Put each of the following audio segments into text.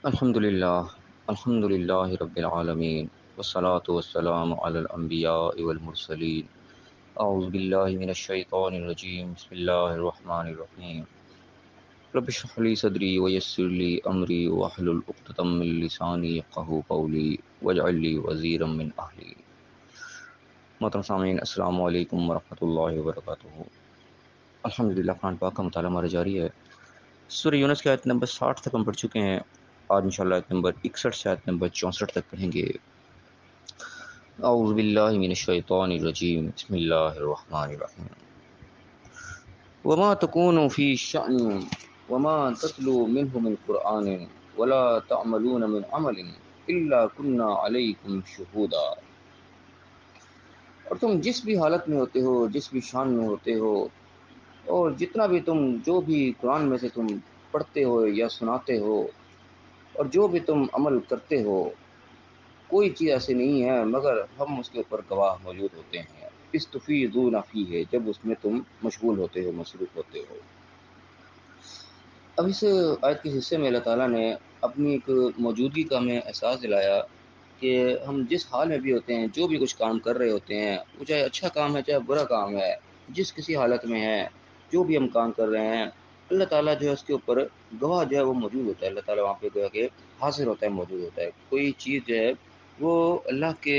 الحمد للہ رب العالمین والصلاة والسلام علی الانبیاء والمرسلین اعوذ باللہ من الشیطان الرجیم بسم اللہ الرحمن الرحیم رب اشرح لی صدری ویسر لی امری واحلل عقدۃ من لسانی یفقہوا قولی واجعل لی وزیرا من اہلی۔ محترم سامعین، السلام علیکم ورحمۃ اللہ وبرکاتہ۔ الحمدللہ، قرآن پاک کا مطالعہ ہمارا جاری ہے۔ سورہ یونس کی آیت نمبر 60 تک ہم پڑھ چکے ہیں۔ آج انشاءاللہ آیت نمبر 61 سے آیت نمبر 64 تک پڑھیں گے۔ اعوذ باللہ من الشیطان الرجیم بسم اللہ الرحمن الرحیم۔ وما تكون في شأن وما تتلو منه من قرآن ولا تعملون من عمل إلا كنا عليكم شهودا۔ اور تم جس بھی حالت میں ہوتے ہو، جس بھی شان میں ہوتے ہو، اور جتنا بھی تم جو بھی قرآن میں سے تم پڑھتے ہو یا سناتے ہو، اور جو بھی تم عمل کرتے ہو، کوئی چیز ایسی نہیں ہے مگر ہم اس کے اوپر گواہ موجود ہوتے ہیں۔ استفیضون فیہ، جب اس میں تم مشغول ہوتے ہو، مصروف ہوتے ہو۔ اب اس آیت کے حصے میں اللہ تعالیٰ نے اپنی ایک موجودگی کا ہمیں احساس دلایا کہ ہم جس حال میں بھی ہوتے ہیں، جو بھی کچھ کام کر رہے ہوتے ہیں، وہ چاہے اچھا کام ہے چاہے برا کام ہے، جس کسی حالت میں ہے، جو بھی ہم کام کر رہے ہیں، اللہ تعالیٰ جو ہے اس کے اوپر گواہ جو ہے وہ موجود ہوتا ہے۔ اللہ تعالیٰ وہاں پہ گویا کہ حاضر ہوتا ہے، موجود ہوتا ہے۔ کوئی چیز جو ہے وہ اللہ کے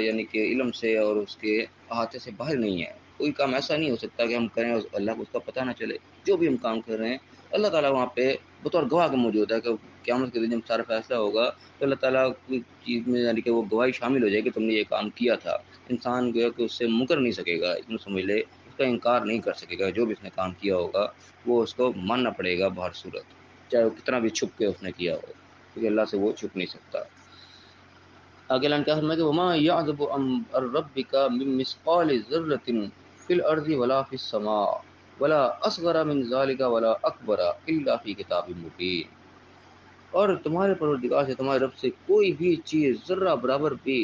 یعنی کہ علم سے اور اس کے احاطے سے باہر نہیں ہے۔ کوئی کام ایسا نہیں ہو سکتا کہ ہم کریں اور اللہ کو اس کا پتہ نہ چلے۔ جو بھی ہم کام کر رہے ہیں، اللہ تعالیٰ وہاں پہ بطور گواہ کے موجود ہے کہ قیامت کے دن جب سارا فیصلہ ہوگا تو اللہ تعالیٰ کی چیز میں یعنی کہ وہ گواہی شامل ہو جائے کہ تم نے یہ کام کیا تھا۔ انسان گویا کہ اس سے مکر نہیں سکے گا، اتنا سمجھ لے، اس کا انکار نہیں کر سکے گا۔ جو بھی اس نے کام کیا ہوگا وہ اس کو ماننا پڑے گا بہر صورت، چاہے وہ کتنا بھی چھپ کے اس نے کیا ہو، کیونکہ اللہ سے وہ چھپ نہیں سکتا۔ آگے اللہ نے کہا فرمایا کہ وما یعذب عن ربک من مثقال ذرۃ فی الارض ولا فی السماء ولا اصغر من ذلك ولا اکبر الا فی کتاب مبین۔ اور تمہارے پروردگار سے، تمہارے رب سے کوئی بھی چیز ذرہ برابر بھی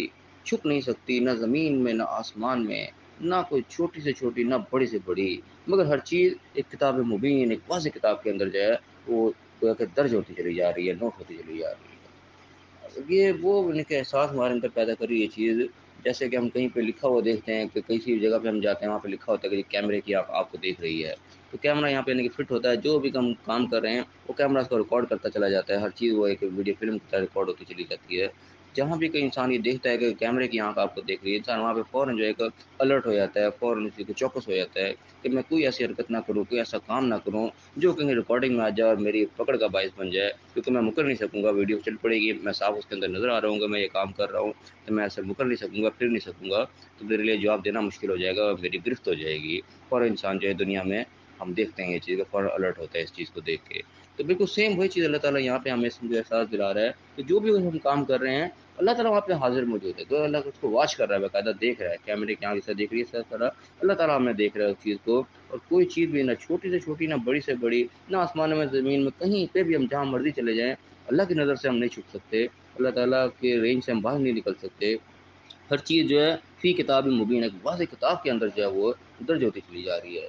چھپ نہیں سکتی، نہ زمین میں نہ آسمان میں، نہ کوئی چھوٹی سے چھوٹی نہ بڑی سے بڑی، مگر ہر چیز ایک کتاب مبین، ایک واضح کتاب کے اندر جو ہے وہ گویا کہ درج ہوتی چلی جا رہی ہے، نوٹ ہوتی چلی جا رہی ہے۔ یہ وہ ان کے احساس ہمارے اندر پیدا کر رہی ہے چیز، جیسے کہ ہم کہیں پہ لکھا ہوا دیکھتے ہیں کہ کسی جگہ پہ ہم جاتے ہیں، وہاں پہ لکھا ہوتا ہے کہ یہ کیمرے کی آپ کو دیکھ رہی ہے، تو کیمرہ یہاں پہ یعنی کہ فٹ ہوتا ہے، جو بھی ہم کام کر رہے ہیں وہ کیمرہ اس کو ریکارڈ کرتا چلا جاتا ہے، ہر چیز وہ ایک ویڈیو فلم کی طرح ریکارڈ ہوتی چلی جاتی ہے۔ جہاں بھی کوئی انسان یہ دیکھتا ہے کہ کیمرے کی آنکھ آپ کو دیکھ رہی ہے، انسان وہاں پہ فوراً جو ہے ایک الرٹ ہو جاتا ہے، فوراً اسی کو چوکس ہو جاتا ہے کہ میں کوئی ایسی حرکت نہ کروں، کوئی ایسا کام نہ کروں جو کہیں ریکارڈنگ میں آ جائے اور میری پکڑ کا باعث بن جائے، کیونکہ میں مکر نہیں سکوں گا، ویڈیو چل پڑے گی، میں صاف اس کے اندر نظر آ رہا ہوں گا، میں یہ کام کر رہا ہوں، تو میں ایسے مکر نہیں سکوں گا، پھر نہیں سکوں گا، تو میرے لیے جواب دینا مشکل ہو جائے گا اور میری گرفت ہو جائے گی۔ اور انسان جو ہے دنیا میں ہم دیکھتے ہیں یہ چیز کا فوراً الرٹ ہوتا ہے اس چیز کو دیکھ کے۔ تو بالکل سیم وہی چیز اللہ تعالیٰ یہاں پہ ہمیں احساس دلا رہا ہے کہ جو بھی ہم کام کر رہے ہیں اللہ تعالیٰ وہاں پہ حاضر موجود ہے، تو اللہ اس کو واچ کر رہا ہے، باقاعدہ دیکھ رہا ہے، کیمرے کی آنکھ سے دیکھ رہی ہے اس طرح اللہ تعالیٰ ہمیں دیکھ رہا ہے اس چیز کو۔ اور کوئی چیز بھی نہ چھوٹی سے چھوٹی نہ بڑی سے بڑی، نہ آسمان میں زمین میں، کہیں پہ بھی ہم جہاں مرضی چلے جائیں، اللہ کی نظر سے ہم نہیں چھپ سکتے، اللہ تعالیٰ کے رینج سے ہم باہر نہیں نکل سکتے۔ ہر چیز جو ہے فی کتاب مبین، ایک واضح کتاب کے اندر جو ہے وہ درج ہوتی چلی جا رہی ہے۔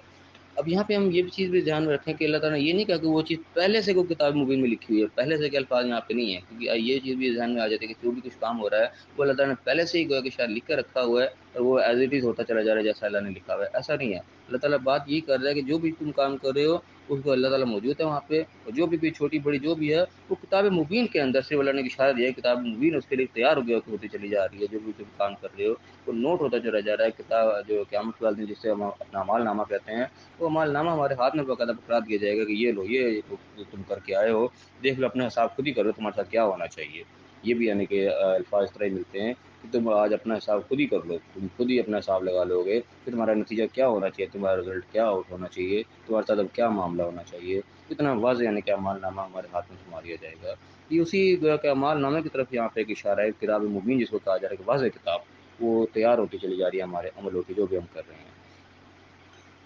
اب یہاں پہ ہم یہ بھی چیز بھی دھیان میں رکھیں کہ اللہ تعالیٰ نے یہ نہیں کہا کہ وہ چیز پہلے سے کوئی کتاب مبین میں لکھی ہوئی ہے، پہلے سے کے الفاظ یہاں پہ نہیں ہے، کیونکہ یہ چیز بھی ذہن میں آ جاتی ہے کہ جو بھی کچھ کام ہو رہا ہے وہ اللہ تعالیٰ نے پہلے سے ہی گویا کہ شاید لکھ کر رکھا ہوا ہے اور وہ ایز اٹ از ہوتا چلا جا رہا ہے جیسا اللہ نے لکھا ہوا ہے، ایسا نہیں ہے۔ اللہ تعالیٰ بات یہی کر رہا ہے کہ جو بھی تم کام کر رہے ہو اس کو اللہ تعالیٰ موجود ہے وہاں پہ، اور جو بھی کوئی چھوٹی بڑی جو بھی ہے وہ کتاب مبین کے اندر سے اللہ نے اشارہ دیا ہے، کتاب مبین اس کے لیے تیار ہو گیا ہوتی چلی جا رہی ہے، جو بھی تم کام کر رہے ہو وہ نوٹ ہوتا چلا جا رہا ہے۔ کتاب جو قیامت کے والے دن جسے ہم اپنا اعمال نامہ کہتے ہیں، وہ اعمال نامہ ہمارے ہاتھ میں باقاعدہ پکڑا دیا جائے گا کہ یہ لو، یہ جو تم کر کے آئے ہو، دیکھ لو، اپنے حساب خود ہی کرو تمہارے ساتھ کیا ہونا چاہیے۔ یہ بھی یعنی کہ الفاظ اس طرح ہی ملتے ہیں کہ تم آج اپنا حساب خود ہی کر لو، تم خود ہی اپنا حساب لگا لو گے کہ تمہارا نتیجہ کیا ہونا چاہیے، تمہارا رزلٹ کیا آؤٹ ہونا چاہیے، تمہارے ساتھ اب کیا معاملہ ہونا چاہیے۔ اتنا واضح یعنی کہ اعمال نامہ ہمارے ہاتھ میں تھما دیا جائے گا۔ یہ اسی گویا کہ اعمال نامے کی طرف یہاں پہ ایک اشارہ ہے، کتاب مبین جس کو کہا جا رہا ہے کہ واضح کتاب، وہ تیار ہوتی چلی جا رہی ہے ہمارے عملوں کی جو بھی ہم کر رہے ہیں۔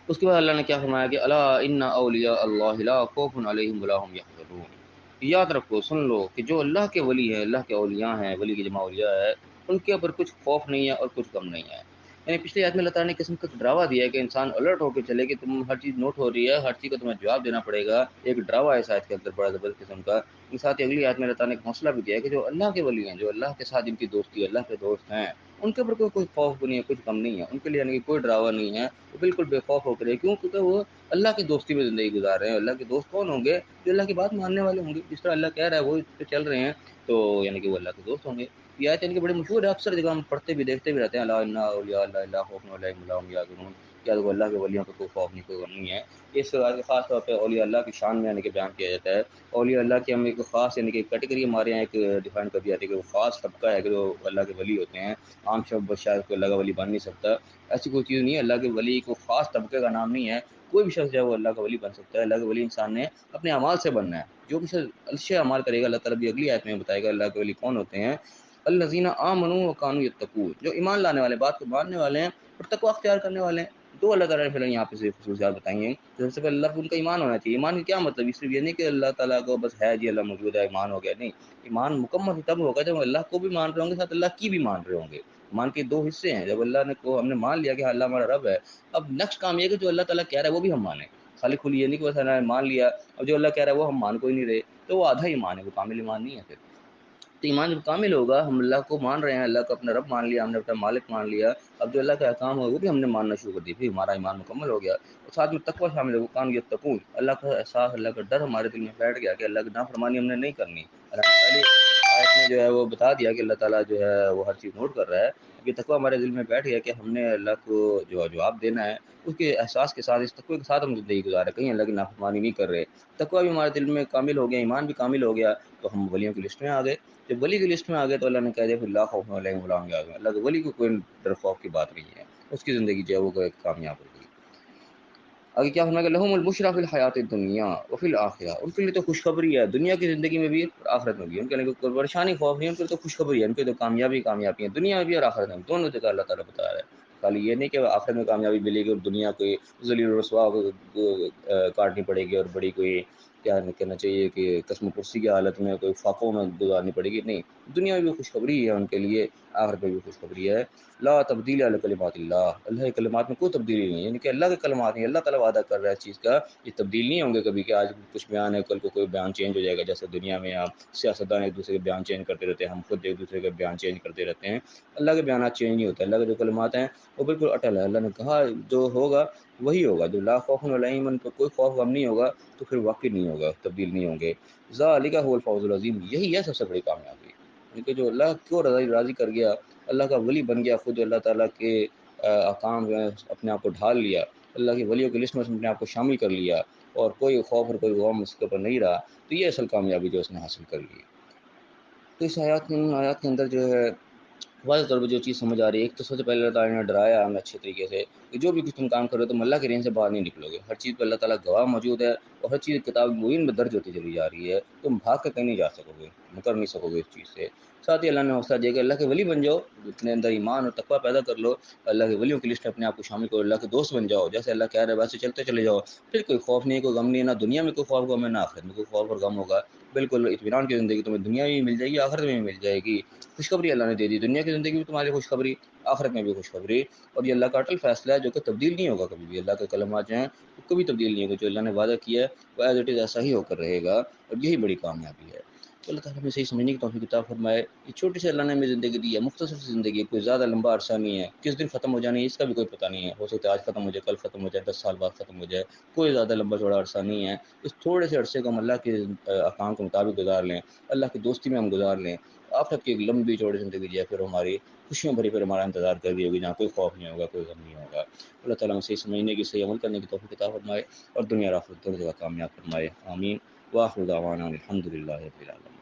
اس کے بعد اللہ نے کیا فرمایا کہ الا ان اولیاء اللہ لا خوف علیہم ولا هم یحزنون۔ یاد رکھو، سن لو کہ جو اللہ کے ولی ہیں، اللہ کے اولیاء ہیں، ولی کی جمع اولیاء ہے، ان کے اوپر کچھ خوف نہیں ہے اور کچھ غم نہیں ہے۔ یعنی پچھلی آیت میں اللہ تعالیٰ نے قسم کا ڈراوا دیا ہے کہ انسان الرٹ ہو کے چلے کہ تم ہر چیز نوٹ ہو رہی ہے، ہر چیز کا تمہیں جواب دینا پڑے گا، ایک ڈراوا ہے اس آیت کے اندر بڑا زبردست قسم کا۔ اس ساتھ ہی اگلی آیت میں اللہ تعالیٰ نے ایک حوصلہ بھی دیا ہے کہ جو اللہ کے ولی ہیں، جو اللہ کے ساتھ جن کی دوستی ہے، اللہ کے دوست ہیں، ان کے اوپر کوئی خوف نہیں ہے، کچھ غم نہیں ہے، ان کے لیے یعنی کہ کوئی ڈراوا نہیں ہے، وہ بالکل بے خوف ہو کر رہے، کیوں؟ کیونکہ وہ اللہ کی دوستی میں زندگی گزار رہے ہیں۔ اللہ کے دوست کون ہوں گے؟ جو اللہ کی بات ماننے والے ہوں گے، جس طرح اللہ کہہ رہا ہے وہ اس پہ چل رہے ہیں، تو یعنی کہ وہ اللہ کے دوست ہوں گے۔ یہ آیت ان کے بڑے مشہور ہے، اکثر جگہ ہم پڑھتے بھی دیکھتے بھی رہتے ہیں، الا ان اولیاء اللہ لا خوف علیہم ولا هم یحزنون، کیا اللہ کے ولیوں کو کوئی خوف نہیں، کوئی غم نہیں ہے۔ اس آیت خاص طور پہ اولیاء اللہ کی شان میں یعنی کہ بیان کیا جاتا ہے۔ اولیاء اللہ کی ہم ایک خاص یعنی کہ کیٹیگری ہمارے یہاں ایک ڈیفائن کر دی جاتی ہے کہ وہ خاص طبقہ ہے کہ جو اللہ کے ولی ہوتے ہیں۔ عام شخص شاید کوئی اللہ کا ولی بن نہیں سکتا، ایسی کوئی چیز نہیں ہے۔ اللہ کے ولی کو خاص طبقے کا نام نہیں ہے، کوئی بھی شخص جو ہے وہ اللہ کا ولی بن سکتا ہے۔ اللہ کے ولی انسان نے اپنے اعمال سے بننا ہے، جو بھی شخص اچھے اعمال کرے گا اللہ تعالیٰ بھی اگلی آیت میں بتائے گا اللہ کے ولی کون ہوتے ہیں۔ الذین آمنوا وکانوا یتقون، جو ایمان لانے والے، بات کو ماننے والے ہیں اور تقوی اختیار کرنے والے ہیں۔ دو اللہ تعالیٰ نے پھر یہاں پہ صرف خصوصیات بتائی ہیں۔ سب سے پہلے اللہ کو ان کا ایمان ہونا چاہیے۔ ایمان کا کیا مطلب؟ صرف یہ نہیں کہ اللہ تعالیٰ کو بس ہے جی اللہ موجود ہے ایمان ہو گیا، نہیں، ایمان مکمل تب ہوگا جب اللہ کو بھی مان رہے ہوں گے، ساتھ اللہ کی بھی مان رہے ہوں گے۔ ایمان کے دو حصے ہیں، جب اللہ نے کو ہم نے مان لیا کہ اللہ ہمارا رب ہے، اب نیکسٹ کام یہ کہ جو اللہ تعالیٰ کہہ رہا ہے وہ بھی ہم مانیں، خالی کھلی یہ نہیں کہ بس اللہ نے مان لیا اور جو اللہ کہہ رہا ہے وہ ہم مان کوئی نہیں رہے، تو وہ آدھا ایمان ہے، وہ کامل ایمان نہیں ہے پھر۔ تو ایمان جب کامل ہوگا، ہم اللہ کو مان رہے ہیں، اللہ کو اپنا رب مان لیا، ہم نے اپنا مالک مان لیا، اب جو اللہ کا احکام ہو وہ بھی ہم نے ماننا شروع کر دیا، پھر ہمارا ایمان مکمل ہو گیا۔ اور ساتھ میں تقوی شامل ہے، وہ کان یتقون، اللہ کا احساس، اللہ کا ڈر ہمارے دل میں بیٹھ گیا کہ اللہ کی نافرمانی ہم نے نہیں کرنی۔ اللہ نے پہلی آیت میں جو ہے وہ بتا دیا کہ اللہ تعالیٰ جو ہے وہ ہر چیز نوٹ کر رہا ہے۔ یہ تقوی ہمارے دل میں بیٹھ گیا کہ ہم نے اللہ کو جو جواب دینا ہے، اس کے احساس کے ساتھ، اس تقوی کے ساتھ ہم زندگی گزارے، کہیں اللہ کی نافرمانی نہیں کر رہے۔ تقوی بھی ہمارے دل میں کامل ہو گیا، ایمان بھی کامل ہو گیا، تو ہم ولیوں کی لسٹ میں آ گئے۔ جب ولی کی لسٹ میں آ گئے تو اللہ نے کہہ دیا پھر لا خوف علیہم ولا هم یحزنون، اللہ کے ولی کو کوئی ڈر خوف کی بات نہیں ہے، اس کی زندگی جو ہے وہ کامیاب ہوگی۔ آگے کیا فرمایا کہ لہم البشریٰ فی الحیات الدنیا وفی الآخرہ، ان کے لیے تو خوشخبری ہے دنیا کی زندگی میں بھی اور آخرت میں بھی، ان کے لیے کوئی پریشانی خوف نہیں، ان کے لیے تو خوشخبری ہے، ان کے تو کامیابی ہے دنیا میں بھی اور آخرت میں بھی، دونوں جگہ اللہ تعالیٰ بتا رہا ہے۔ خالی یہ نہیں کہ آخرت میں کامیابی ملے گی اور دنیا کوئی ذلیل و رسوا کاٹنی پڑے گی اور بڑی کوئی کیا کہنا چاہیے کہ قسم کرسی کی حالت میں کوئی فاقوں میں گزارنی پڑے گی، نہیں، دنیا میں بھی خوشخبری ہے ان کے لیے، آخرت میں بھی خوشخبری ہے۔ لا تبدیل علی کلمات اللہ، اللہ کے کلمات میں کوئی تبدیلی نہیں ہے، یعنی کہ اللہ کے کلمات نہیں، اللہ تعالیٰ وعدہ کر رہا ہے اس چیز کا، یہ تبدیل نہیں ہوں گے کبھی کہ آج کچھ بیان ہے کل کو کوئی بیان چینج ہو جائے گا، جیسے دنیا میں آپ سیاستدان ایک دوسرے کے بیان چینج کرتے رہتے ہیں، ہم خود ایک دوسرے کے بیان چینج کرتے رہتے ہیں، اللہ کے بیانات چینج نہیں ہوتے، اللہ کے جو کلمات ہیں وہ بالکل اٹل ہے، اللہ نے کہا جو ہوگا وہی ہوگا، جو لا خوف علیہم، ان کو کوئی خوف غم نہیں ہوگا، تو پھر واقعی نہیں ہوگا، تبدیل نہیں ہوں گے۔ ذالک هو الفوز العظیم، یہی ہے سب سے بڑی کامیابی، کیونکہ جو اللہ کو راضی کر گیا، اللہ کا ولی بن گیا، خود اللہ تعالیٰ کے احکام میں اپنے آپ کو ڈھال لیا، اللہ کی ولیوں کی لسٹ میں اپنے آپ کو شامل کر لیا، اور کوئی خوف اور کوئی غم اس کے اوپر نہیں رہا، تو یہ اصل کامیابی جو اس نے حاصل کر لی۔ تو اس آیات کے اندر جو ہے واضح طور پہ جو چیز سمجھ آ رہی ہے، ایک تو سب سے پہلے اللہ تعالیٰ نے ڈرایا ہمیں اچھے طریقے سے کہ جو بھی کچھ تم کام کرو تم اللہ کے رین سے باہر نہیں نکلو گے، ہر چیز پہ اللہ تعالیٰ گواہ موجود ہے اور ہر چیز کتاب مبین میں درج ہوتی چلی جا رہی ہے، تم بھاگ کے کہیں نہیں جا سکو گے، مکر نہیں سکو گے اس چیز سے۔ ساتھ ہی اللہ نے حوصلہ دیا کہ اللہ کے ولی بن جاؤ، اپنے اندر ایمان اور تقویٰ پیدا کر لو، اللہ کے ولیوں کی لسٹ میں اپنے آپ کو شامل کرو، اللہ کے دوست بن جاؤ، جیسے اللہ کہہ رہا ہے ویسے چلتے چلے جاؤ، پھر کوئی خوف نہیں، کوئی غم نہیں، نہ دنیا میں کوئی خوف غم ہے نہ آخرت میں کوئی خوف اور غم ہوگا، بالکل اطمینان کی زندگی تمہیں دنیا میں بھی مل جائے گی، آخرت میں بھی مل جائے گی۔ خوشخبری اللہ نے دے دی، دنیا کی زندگی میں تمہاری خوشخبری، آخرت میں بھی خوشخبری، اور یہ اللہ کا اٹل فیصلہ ہے جو کہ تبدیل نہیں ہوگا کبھی بھی، اللہ کے کلمات جو ہیں وہ کبھی تبدیل نہیں ہوگا، جو اللہ نے وعدہ کیا ہے وہ ایز اٹ از ایسا ہی ہو کر رہے گا، اور یہی بڑی کامیابی ہے۔ تو اللہ تعالیٰ ہمیں صحیح سمجھنے کی توفیق عطا فرمائے۔ یہ چھوٹی سی اللہ نے ہمیں زندگی دی ہے، مختصر سی زندگی ہے، کوئی زیادہ لمبا عرصہ نہیں ہے، کس دن ختم ہو جانی ہے اس کا بھی کوئی پتہ نہیں ہے، ہو سکتا ہے آج ختم ہو جائے، کل ختم ہو جائے، 10 سال بعد ختم ہو جائے، کوئی زیادہ لمبا چوڑا عرصہ نہیں ہے۔ اس تھوڑے سے عرصے کو ہم اللہ کے احکام کے مطابق گزار لیں، اللہ کی دوستی میں ہم گزار لیں، آخرت کی ایک لمبی چوڑی زندگی جو ہے پھر ہماری خوشیوں بھری پھر ہمارا انتظار کر رہی ہوگی، جہاں کوئی خوف نہیں ہوگا، کوئی غم نہیں ہوگا۔ اللہ تعالیٰ ہم صحیح سمجھنے کی، صحیح عمل کرنے کی توفیق عطا فرمائے اور دنیا اور آخرت دونوں جگہ کامیاب فرمائے، آمین۔ وآخر دعوانا الحمد للہ رب العالمین۔